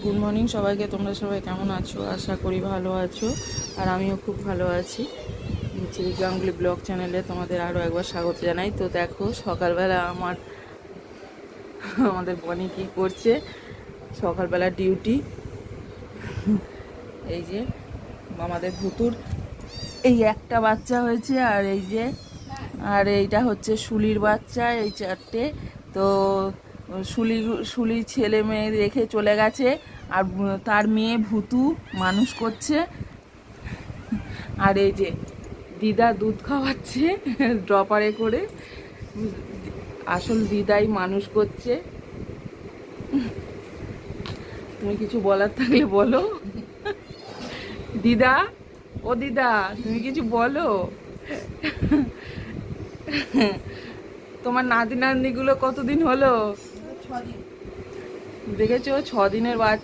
Good morning সবাইকে। তোমরা সবাই কেমন আছো? আশা করি ভালো আছো, আর আমিও খুব ভালো আছি। গাঙ্গুলি ব্লগ চ্যানেলে তোমাদের আরও একবার স্বাগত জানাই। তো দেখো সকালবেলা আমাদের বনি কী করছে, সকালবেলা ডিউটি। এই যে আমাদের ভুতুর এই একটা বাচ্চা হয়েছে, আর এইটা হচ্ছে শুলির বাচ্চা, এই চারটে। তো শুলি ছেলে মেয়ে রেখে চলে গেছে, আর তার মেয়ে ভুতু মানুষ করছে। আর এই যে দিদা দুধ খাওয়াচ্ছে ড্রপারে করে, আসল দিদাই মানুষ করছে। তুমি কিছু বলার থাকলে বলো দিদা। ও দিদা, তুমি কিছু বলো। তোমার নাতি নাতনিগুলো কতদিন হলো? দেখেছো, 6 দিনের